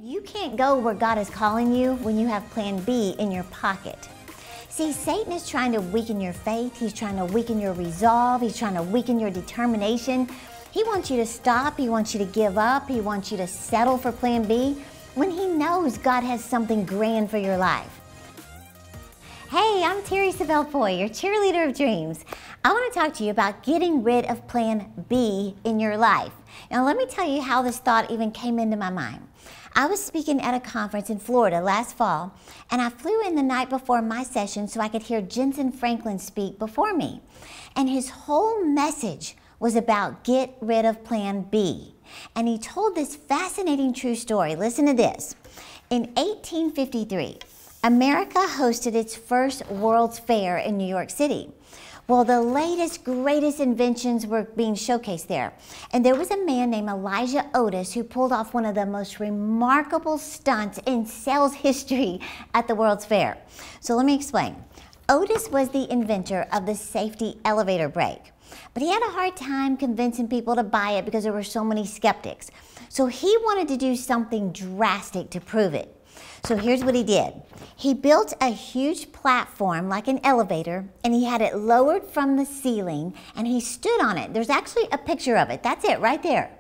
You can't go where God is calling you when you have plan B in your pocket. See, Satan is trying to weaken your faith. He's trying to weaken your resolve. He's trying to weaken your determination. He wants you to stop. He wants you to give up. He wants you to settle for plan B when he knows God has something grand for your life. Hey, I'm Terri Savelle, your cheerleader of dreams. I want to talk to you about getting rid of plan B in your life. Now, let me tell you how this thought even came into my mind. I was speaking at a conference in Florida last fall, and I flew in the night before my session so I could hear Jensen Franklin speak before me. And his whole message was about get rid of plan B. And he told this fascinating true story. Listen to this. In 1853, America hosted its first World's Fair in New York City. Well, the latest, greatest inventions were being showcased there. And there was a man named Elijah Otis who pulled off one of the most remarkable stunts in sales history at the World's Fair. So let me explain. Otis was the inventor of the safety elevator brake. But he had a hard time convincing people to buy it because there were so many skeptics. So he wanted to do something drastic to prove it. So here's what he did. He built a huge platform like an elevator, and he had it lowered from the ceiling, and he stood on it. There's actually a picture of it. That's it right there.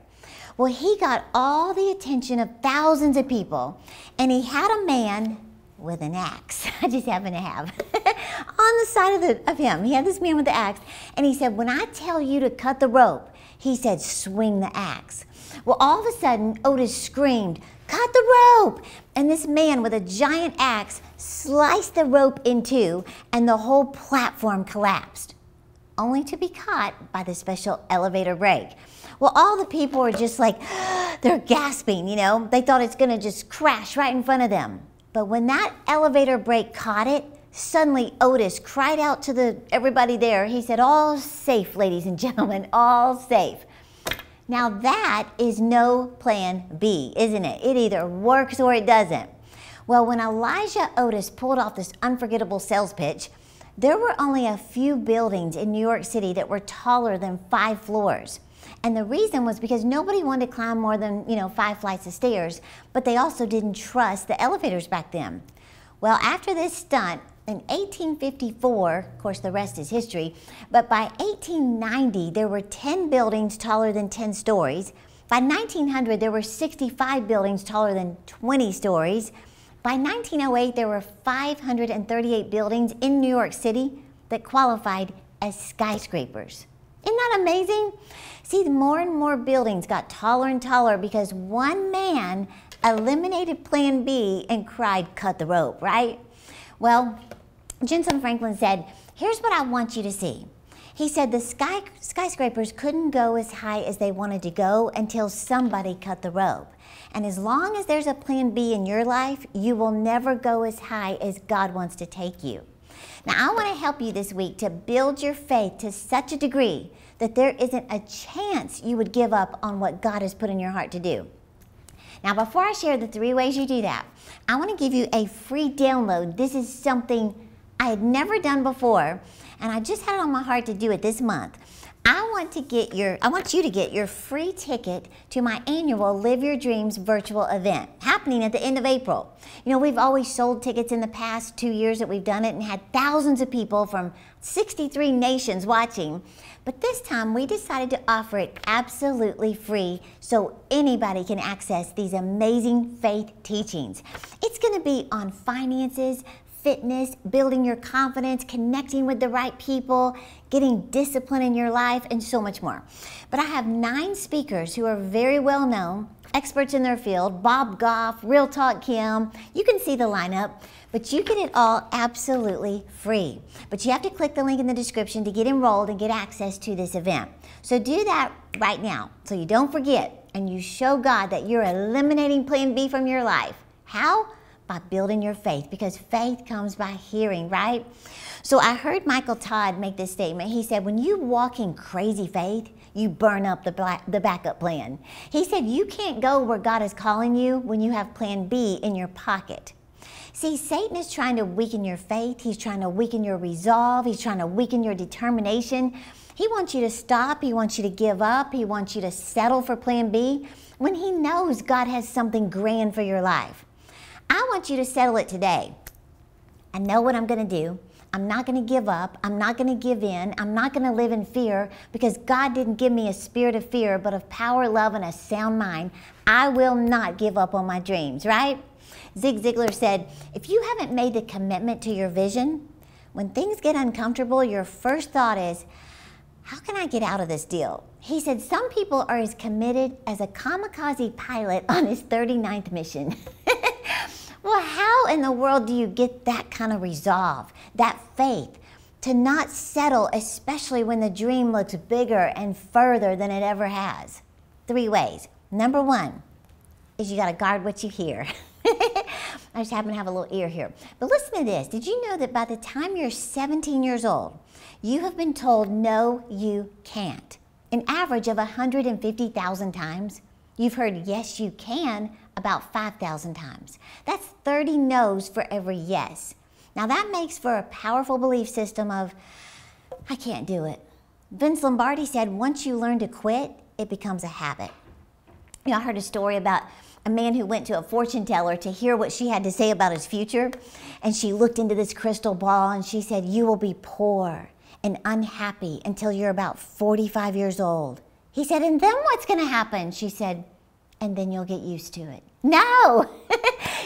Well, he got all the attention of thousands of people, and he had a man with an axe, I just happen to have, on the side of him. He had this man with the axe, and he said, when I tell you to cut the rope, he said, swing the axe. Well, all of a sudden, Otis screamed, cut the rope! And this man with a giant axe sliced the rope in two, and the whole platform collapsed, only to be caught by the special elevator brake. Well, all the people were just like, they're gasping, you know. They thought it's gonna just crash right in front of them. But when that elevator brake caught it, suddenly Otis cried out to everybody there. He said, all safe, ladies and gentlemen, all safe. Now that is no plan B, isn't it? It either works or it doesn't. Well, when Elijah Otis pulled off this unforgettable sales pitch, there were only a few buildings in New York City that were taller than 5 floors. And the reason was because nobody wanted to climb more than, 5 flights of stairs, but they also didn't trust the elevators back then. Well, after this stunt, in 1854, of course the rest is history, but by 1890 there were 10 buildings taller than 10 stories. By 1900 there were 65 buildings taller than 20 stories. By 1908 there were 538 buildings in New York City that qualified as skyscrapers. Isn't that amazing? See, more and more buildings got taller and taller because one man eliminated plan B and cried, cut the rope, right? Well, Jensen Franklin said, here's what I want you to see. He said the skyscrapers couldn't go as high as they wanted to go until somebody cut the rope. And as long as there's a plan B in your life, you will never go as high as God wants to take you. Now, I want to help you this week to build your faith to such a degree that there isn't a chance you would give up on what God has put in your heart to do. Now, before I share the 3 ways you do that, I want to give you a free download. This is something I had never done before, and I just had it on my heart to do it this month. I want you to get your free ticket to my annual Live Your Dreams virtual event happening at the end of April. You know, we've always sold tickets in the past 2 years that we've done it and had thousands of people from 63 nations watching. But this time we decided to offer it absolutely free so anybody can access these amazing faith teachings. It's going to be on finances, fitness, building your confidence, connecting with the right people, getting discipline in your life, and so much more. But I have 9 speakers who are very well known, experts in their field, Bob Goff, Real Talk Kim. You can see the lineup, but you get it all absolutely free. But you have to click the link in the description to get enrolled and get access to this event. So do that right now so you don't forget and you show God that you're eliminating plan B from your life. How? By building your faith, because faith comes by hearing, right? So I heard Michael Todd make this statement. He said, when you walk in crazy faith, you burn up the backup plan. He said, you can't go where God is calling you when you have plan B in your pocket. See, Satan is trying to weaken your faith. He's trying to weaken your resolve. He's trying to weaken your determination. He wants you to stop. He wants you to give up. He wants you to settle for plan B when he knows God has something grand for your life. I want you to settle it today. I know what I'm going to do. I'm not going to give up. I'm not going to give in. I'm not going to live in fear because God didn't give me a spirit of fear, but of power, love, and a sound mind. I will not give up on my dreams, right? Zig Ziglar said, if you haven't made the commitment to your vision, when things get uncomfortable, your first thought is, how can I get out of this deal? He said, some people are as committed as a kamikaze pilot on his 39th mission. Well, how in the world do you get that kind of resolve, that faith, to not settle, especially when the dream looks bigger and further than it ever has? 3 ways. Number 1 is you got to guard what you hear. I just happen to have a little ear here. But listen to this. Did you know that by the time you're 17 years old, you have been told, no, you can't? An average of 150,000 times. You've heard, yes, you can, about 5,000 times. That's 30 no's for every yes. Now that makes for a powerful belief system of, I can't do it. Vince Lombardi said, once you learn to quit, it becomes a habit. You know, I heard a story about a man who went to a fortune teller to hear what she had to say about his future. And she looked into this crystal ball and she said, you will be poor and unhappy until you're about 45 years old. He said, and then what's going to happen? She said, and then you'll get used to it. No,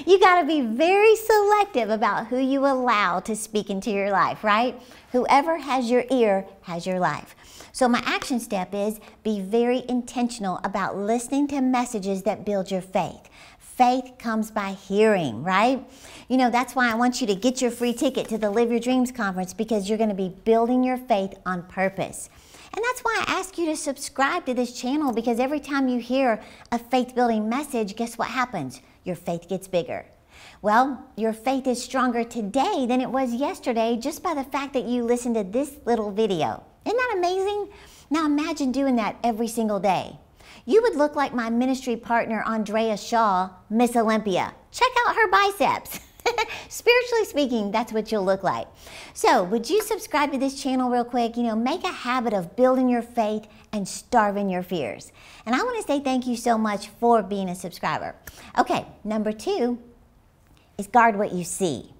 you got to be very selective about who you allow to speak into your life, right? Whoever has your ear has your life. So my action step is be very intentional about listening to messages that build your faith. Faith comes by hearing, right? You know, that's why I want you to get your free ticket to the Live Your Dreams conference, because you're going to be building your faith on purpose. And that's why I ask you to subscribe to this channel, because every time you hear a faith-building message, guess what happens? Your faith gets bigger. Well, your faith is stronger today than it was yesterday just by the fact that you listened to this little video. Isn't that amazing? Now imagine doing that every single day. You would look like my ministry partner, Andrea Shaw, Miss Olympia. Check out her biceps. Spiritually speaking, that's what you'll look like. So would you subscribe to this channel real quick? You know, make a habit of building your faith and starving your fears. And I want to say thank you so much for being a subscriber. Okay, number 2 is guard what you see.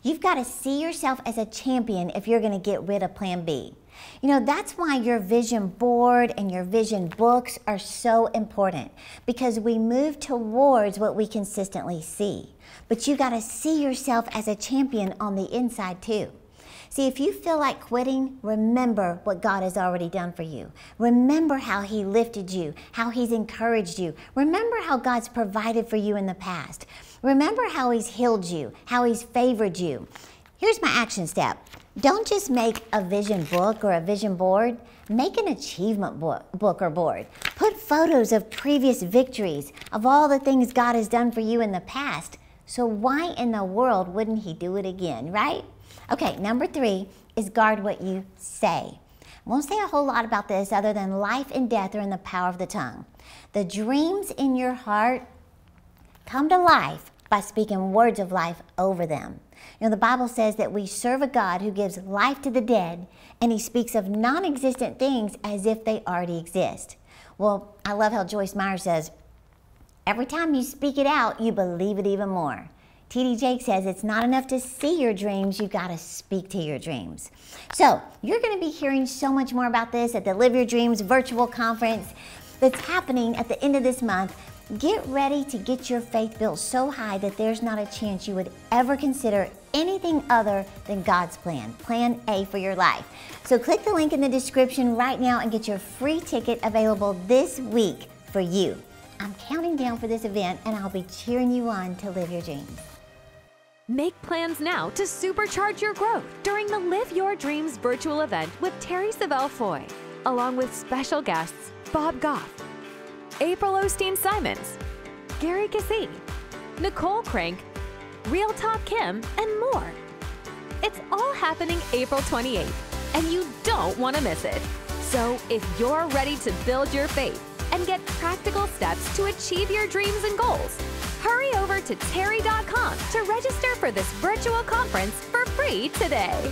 You've got to see yourself as a champion if you're going to get rid of plan B. You know, that's why your vision board and your vision books are so important, because we move towards what we consistently see. But you got to see yourself as a champion on the inside too. See, if you feel like quitting, remember what God has already done for you. Remember how He lifted you, how He's encouraged you. Remember how God's provided for you in the past. Remember how He's healed you, how He's favored you. Here's my action step. Don't just make a vision book or a vision board. Make an achievement book or board. Put photos of previous victories, of all the things God has done for you in the past. So why in the world wouldn't He do it again, right? Okay, number 3 is guard what you say. I won't say a whole lot about this other than life and death are in the power of the tongue. The dreams in your heart come to life by speaking words of life over them. You know, the Bible says that we serve a God who gives life to the dead, and He speaks of non-existent things as if they already exist. Well, I love how Joyce Meyer says, every time you speak it out, you believe it even more. T.D. Jakes says it's not enough to see your dreams, you've got to speak to your dreams. So you're going to be hearing so much more about this at the Live Your Dreams virtual conference that's happening at the end of this month. Get ready to get your faith built so high that there's not a chance you would ever consider anything other than God's plan, plan A for your life. So click the link in the description right now and get your free ticket available this week for you. I'm counting down for this event, and I'll be cheering you on to live your dreams. Make plans now to supercharge your growth during the Live Your Dreams virtual event with Terri Savelle Foy, along with special guests Bob Goff, April Osteen-Simons, Gary Cassie, Nicole Crank, Real Talk Kim, and more. It's all happening April 28th, and you don't want to miss it. So if you're ready to build your faith and get practical steps to achieve your dreams and goals, hurry over to Terri.com to register for this virtual conference for free today.